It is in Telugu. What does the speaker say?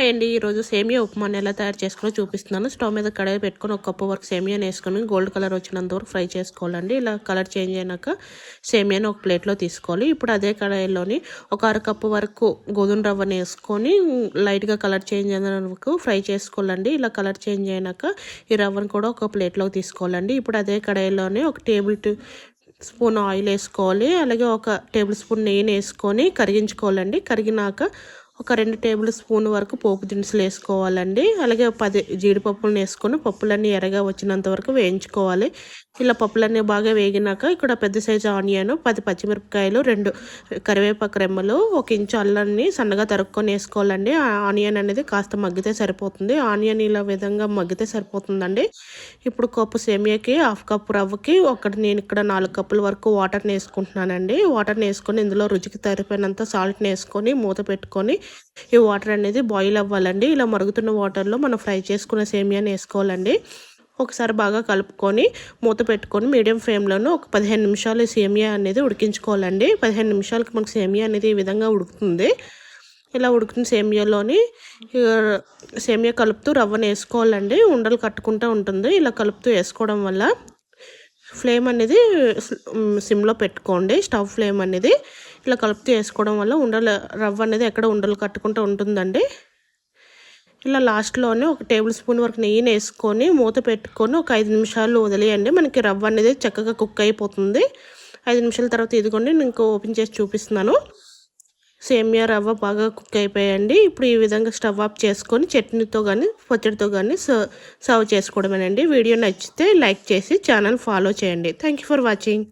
హాయ్ అండి. ఈరోజు సేమియా ఉప్మాని ఎలా తయారు చేసుకోవాలో చూపిస్తున్నాను. స్టవ్ మీద కడాయి పెట్టుకొని ఒక కప్పు వరకు సేమియాని వేసుకొని గోల్డ్ కలర్ వచ్చినంత వరకు ఫ్రై చేసుకోవాలండి. ఇలా కలర్ చేంజ్ అయినాక సేమియాని ఒక ప్లేట్లో తీసుకోవాలి. ఇప్పుడు అదే కడాయిలోని ఒక అరకప్పు వరకు గోధుమ రవ్వని వేసుకొని లైట్గా కలర్ చేంజ్ అయిన వరకు ఫ్రై చేసుకోవాలండి. ఇలా కలర్ చేంజ్ అయినాక ఈ రవ్వను కూడా ఒక ప్లేట్లోకి తీసుకోవాలండి. ఇప్పుడు అదే కడాయిలోని ఒక టేబుల్ స్పూన్ ఆయిల్ వేసుకోవాలి. అలాగే ఒక టేబుల్ స్పూన్ నెయ్యిని వేసుకొని కరిగించుకోవాలండి. కరిగినాక ఒక 2 టేబుల్ స్పూన్ వరకు పోపు దినుసులు వేసుకోవాలండి. అలాగే 10 జీడిపప్పులను వేసుకొని పప్పులన్నీ ఎర్రగా వచ్చినంత వరకు వేయించుకోవాలి. ఇలా పప్పులన్నీ బాగా వేగినాక ఇక్కడ పెద్ద సైజు ఆనియన్, 10 పచ్చిమిరపకాయలు, 2 కరివేపాకు రెమ్మలు, 1 ఇంచు అల్లాన్ని సన్నగా తరుక్కొని వేసుకోవాలండి. ఆనియన్ అనేది కాస్త మగ్గితే సరిపోతుంది. ఆనియన్ ఇలా విధంగా మగ్గితే సరిపోతుందండి. ఇప్పుడు కప్పు సేమియాకి 1/2 కప్పు రవ్వకి నేను ఇక్కడ 4 కప్పుల వరకు వాటర్ని వేసుకుంటున్నానండి. వాటర్ని వేసుకొని ఇందులో రుచికి సరిపోయినంత సాల్ట్ని వేసుకొని మూత పెట్టుకొని ఈ వాటర్ అనేది బాయిల్ అవ్వాలండి. ఇలా మరుగుతున్న వాటర్లో మనం ఫ్రై చేసుకున్న సేమియాని వేసుకోవాలండి. ఒకసారి బాగా కలుపుకొని మూత పెట్టుకొని మీడియం ఫ్లేమ్లోనూ ఒక 15 నిమిషాలు సేమియా అనేది ఉడికించుకోవాలండి. 15 నిమిషాలకి మనకు సేమియా అనేది ఈ విధంగా ఉడుకుతుంది. ఇలా ఉడుకుతున్న సేమియాలోని సేమియా కలుపుతూ రవ్వను వేసుకోవాలండి. ఉండలు కట్టుకుంటూ ఉంటుంది. ఇలా కలుపుతూ వేసుకోవడం వల్ల ఫ్లేమ్ అనేది సిమ్లో పెట్టుకోండి. స్టవ్ ఫ్లేమ్ అనేది ఇలా కలుపుతూ వేసుకోవడం వల్ల రవ్వ అనేది ఎక్కడ ఉండలు కట్టుకుంటూ ఉంటుందండి. ఇలా లాస్ట్లోనే ఒక టేబుల్ స్పూన్ వరకు నెయ్యిని వేసుకొని మూత పెట్టుకొని ఒక 5 నిమిషాలు వదిలేయండి. మనకి రవ్వ అనేది చక్కగా కుక్ అయిపోతుంది. 5 నిమిషాల తర్వాత ఇదిగోండి నేను ఓపెన్ చేసి చూపిస్తున్నాను. సేమియా రవ్వ బాగా కుక్ అయిపోయాయండి. ఇప్పుడు ఈ విధంగా స్టవ్ ఆఫ్ చేసుకొని చట్నీతో కానీ పచ్చడితో కానీ సర్వ్ చేసుకోవడమేనండి. వీడియో నచ్చితే లైక్ చేసి ఛానల్ ఫాలో చేయండి. Thank you for watching.